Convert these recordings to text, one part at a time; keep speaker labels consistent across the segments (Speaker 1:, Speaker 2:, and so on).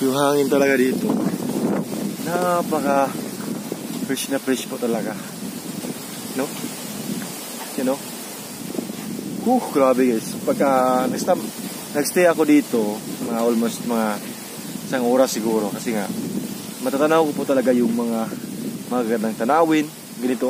Speaker 1: Yung hangin talaga dito, napaka fresh po talaga, no? You know? Grabe guys. Pagka nagstay ako dito, mga almost mga isang oras siguro, kasi nga matatanaw ko po talaga yung mga magagandang tanawin, ganito.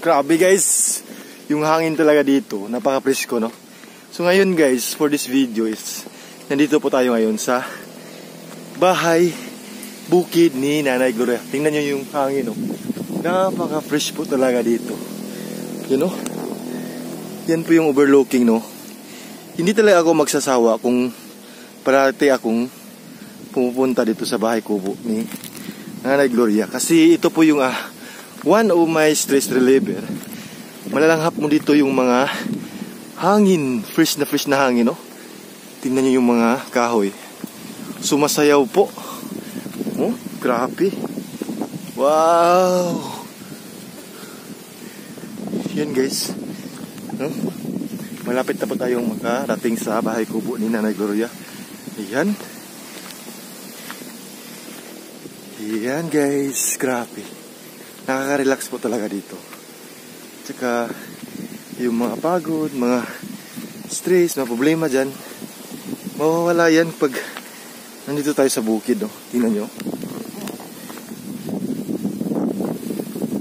Speaker 1: Grabe guys, yung hangin talaga dito, napaka-presko, no? So ngayon guys, for this video is, nandito po tayo ngayon sa bahay, bukid ni Nanay Gloria. Tingnan nyo yung hangin, no? Napaka-fresh po talaga dito. You know? Yan po yung overlooking, no? Hindi talaga ako magsasawa kung parati akong pumupunta dito sa bahay kubo ni Nanay Gloria. Kasi ito po yung one of my stress reliever. Malalanghap mo dito yung mga hangin, fresh na hangin, no? Tingnan nyo yung mga kahoy. Sumasayaw po. Oh, grabe. Wow! Yan guys. No? Malapit na po tayong makarating sa bahay kubo ni Nanay Gloria. Ayan. Ayan guys, grabe. Nakaka-relax po talaga dito. Tsaka yung mga pagod, mga stress, mga problema dyan, mawawala yan pag nandito tayo sa bukid, no? Tingnan nyo.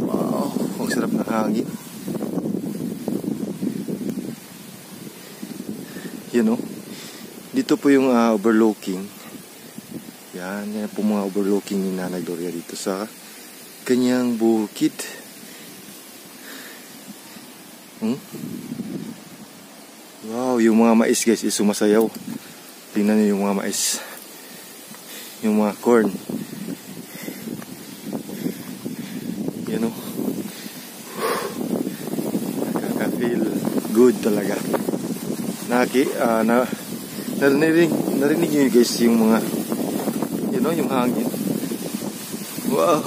Speaker 1: Wow, ang sarap ng hangin. Yan, no? Dito po yung overlooking. Yan po mga overlooking ni Nanay Gloria dito sa kanyang bukid. Wow, yung mga mais guys is sumasayaw. Tingnan niyo yung mga mais. Yung mga corn. Yan o. Nakaka-feel good talaga. Narinig niyo guys yung mga, you know, yung hangin. Wow.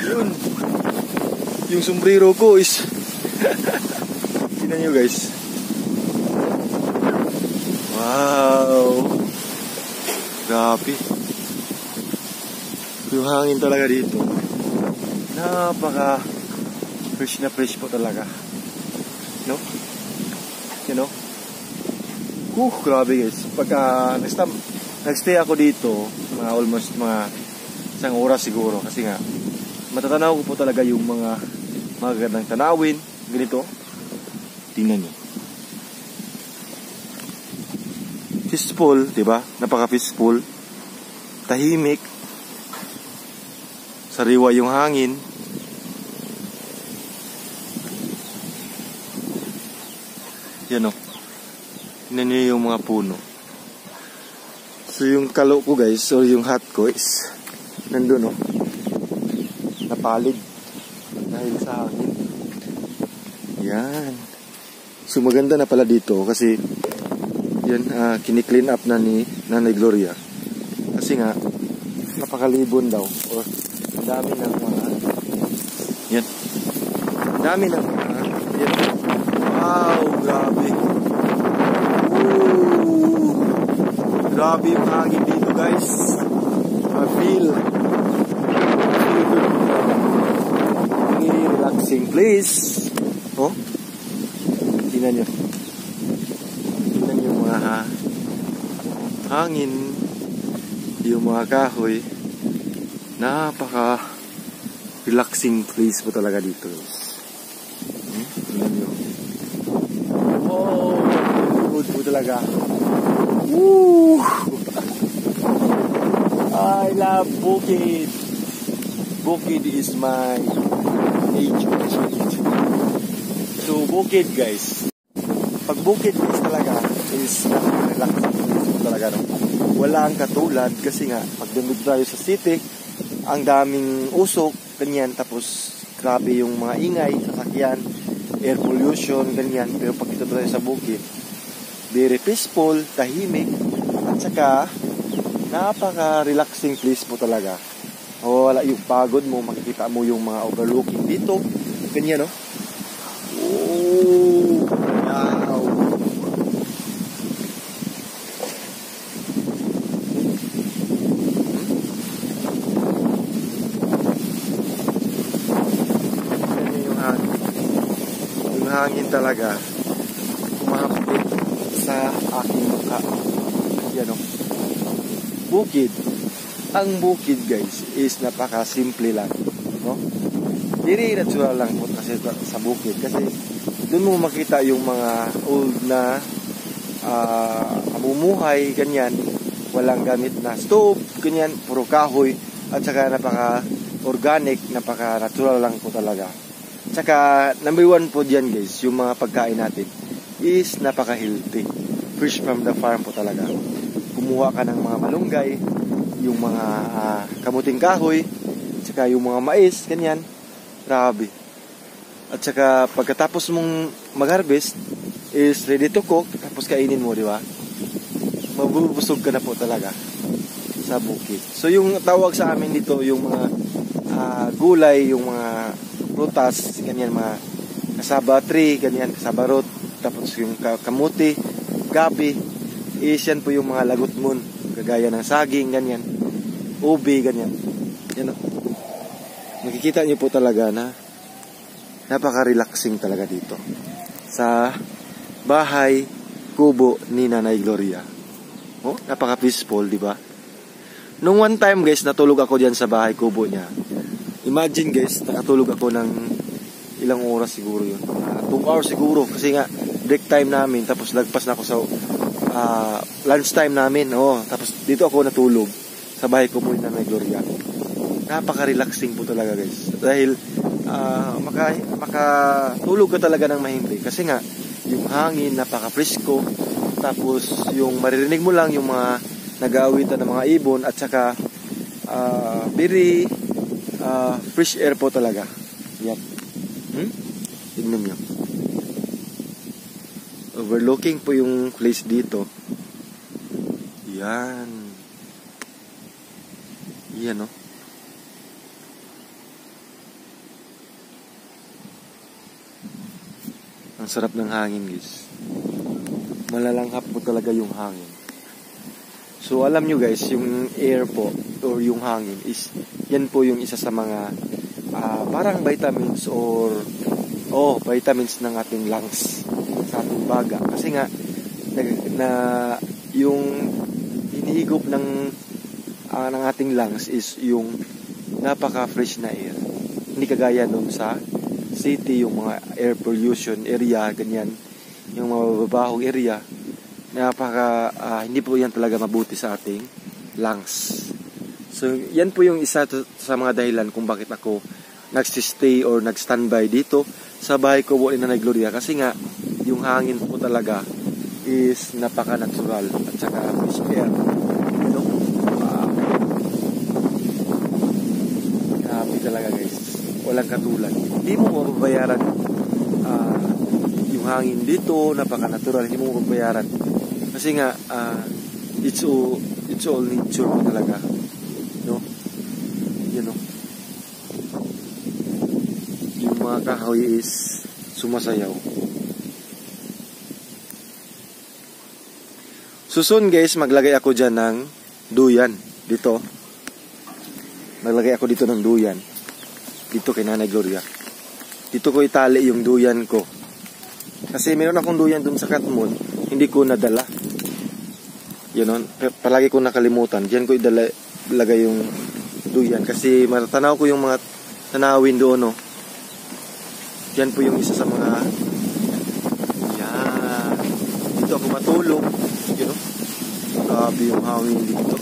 Speaker 1: Yun. Yung sombrero ko is tingnan nyo guys. Wow, grabe. Yung hangin talaga dito, napaka fresh po talaga, no? You know? Grabe guys. Pagka nagstay ako dito, mga almost mga isang oras siguro, kasi nga matatanaw ko po talaga yung mga magagandang tanawin, ganito. Tingnan nyo. Peaceful, diba? Napaka-peaceful. Tahimik. Sariwa yung hangin. Yan o. Tingnan nyo yung mga puno. So yung kalo ko guys, or yung hat ko is nandun o. Napalid dahil sa hangin. Yan. So maganda na pala dito kasi yan, kini-clean up na ni Nanay Gloria. Kasi nga napakalibon daw, or ang dami ng mga yan. Ang dami ng mga yan. Wow, grabe. Woo! Grabe yung hangin dito guys. I feel relaxing place. Oh, tingnan nyo. Tingnan nyo mga hangin, yung mga kahoy. Napaka relaxing place po talaga dito. Tingnan nyo. Wow, good po talaga. Woo! I love bukid. Bukid is my nature. So bukid guys, pag bukid guys talaga is relaxing talaga, no? Wala ang katulad kasi nga pag dumig tayo sa city, ang daming usok, ganyan, tapos grabe yung mga ingay, sasakyan, air pollution, ganyan. Pero pag ito tayo sa bukid, very peaceful, tahimik, at saka napaka-relaxing place po talaga. O, wala yung pagod mo, makikita mo yung mga overlooking dito, ganyan, no? Oh, wow! Hangin talaga kumahapit sa aking mukha. Yan o. Bukid. Ang bukid guys is napaka-simple lang. No? Very natural lang po kasi sa bukid. Kasi doon mo makita yung mga old na amumuhay, ganyan. Walang gamit na stove, ganyan. Puro kahoy. At saka napaka-organic, napaka-natural lang po talaga. Tsaka, number one po dyan guys, yung mga pagkain natin is napaka-healthy. Fresh from the farm po talaga. Kumuha ka ng mga malunggay, yung mga kamuting kahoy, tsaka yung mga mais, ganyan. Grabe. At tsaka, pagkatapos mong mag-harvest, is ready to cook, tapos kainin mo, di ba? Mabubusog ka na po talaga sa bukid. So, yung tawag sa amin dito, yung mga gulay, yung mga prutas, ganyan, mga kasaba tree, ganyan, kasaba root, tapos yung kamuti, gabi, is yan po yung mga lagot moon, kagaya ng saging, ganyan, ubi, ganyan. Yan o. Makikita nyo po talaga na napaka-relaxing talaga dito sa bahay kubo ni Nanay Gloria. Oh, napaka-peaceful, di ba? Nung one time guys, natulog ako diyan sa bahay kubo niya. Imagine guys, nakatulog ako ng ilang oras siguro yun. 2 hours siguro. Kasi nga, break time namin. Tapos lagpas na ako sa lunch time namin. Oh, tapos dito ako natulog sa bahay ko po na may Gloria. Napaka-relaxing po talaga guys. Dahil makatulog ka talaga ng mahimbing. Kasi nga, yung hangin, napaka-presko. Tapos yung maririnig mo lang yung mga nag-aawitan ng mga ibon. At saka, very fresh air po talaga. Yan. Tignan nyo. Overlooking po yung place dito. Yan. Yan, no? Ang sarap ng hangin, guys. Malalanghap po talaga yung hangin. So, alam nyo guys, yung air po, or yung hangin, is, yan po yung isa sa mga, parang vitamins or, vitamins ng ating lungs, sa ating baga. Kasi nga, yung hinihigop ng ating lungs is yung napaka-fresh na air. Hindi kagaya nung sa city, yung mga air pollution area, ganyan, yung mga mababahong area, hindi po yan talaga mabuti sa ating lungs. So, yan po yung isa sa mga dahilan kung bakit ako nagsistay or nagstandby dito sa bahay ko po ni Nanay Gloria. Kasi nga, yung hangin po talaga is napaka-natural at saka fresh air. You know? Happy talaga guys. Walang katulad. Hindi mo mababayaran yung hangin dito, napaka-natural. Hindi mo mababayaran. Kasi nga, it's all nature po talaga. No? You know? Yung mga kahoy is sumasayaw. Susun guys, maglagay ako dyan ng duyan. Dito. Maglagay ako dito ng duyan. Dito kay Nanay Gloria. Dito ko itali yung duyan ko. Kasi meron akong duyan dun sa Katmon. Hindi ko nadala. Yun, palagi ko nakalimutan. Diyan ko ilagay yung duyan. Kasi matanaw ko yung mga tanawin doon, no. Yan po yung isa sa mga yan. Dito ako matulog. You know? Grabe yung hangin dito.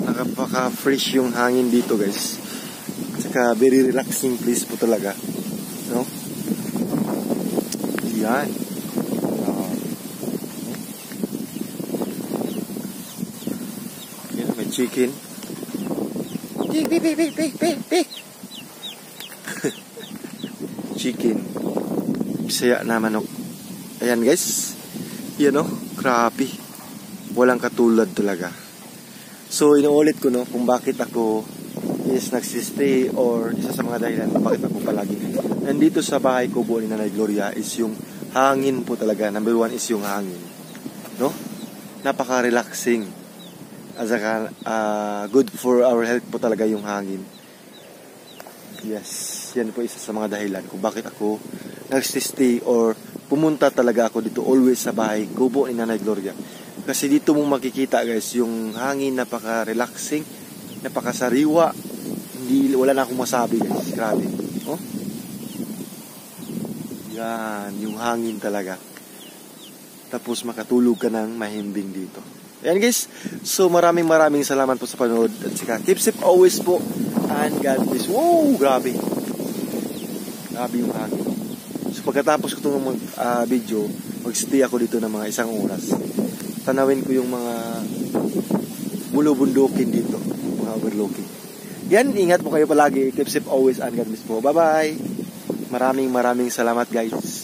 Speaker 1: Nakapaka-fresh yung hangin dito guys. Saka very relaxing place po talaga. No? Yan. chicken. Pig. Chicken. Bisaya na manok. Ayan guys. Yan o. Grabe. Walang katulad talaga. So inuulit ko no kung bakit ako is nagsistay or isa sa mga dahilan bakit ako palagi nandito sa bahay kubo ni Nanay Gloria is yung hangin po talaga. Number one is yung hangin. No? Napaka-relaxing. At saka good for our health po talaga yung hangin. Yes. Yan po isa sa mga dahilan kung bakit ako nagsistay or pumunta talaga ako dito always sa bahay kubo ni Nanay Gloria. Kasi dito mo makikita guys yung hangin, napaka-relaxing, napakasariwa. Wala na akong masabi guys. Grabe. Oh? Yan, yung hangin talaga. Tapos makatulog ka ng mahimbing dito. Ayan guys. So maraming salamat po sa panood. At saka keep safe always po. And God bless. Wow, grabe. Grabe yung hangin. So pagkatapos ko itong video, mag-stay ako dito ng mga 1 oras. Tanawin ko yung mga bulubundukin dito, mga overlooking. Yan, ingat po kayo palagi. Keep safe always and God bless po. Bye-bye. Maraming salamat guys.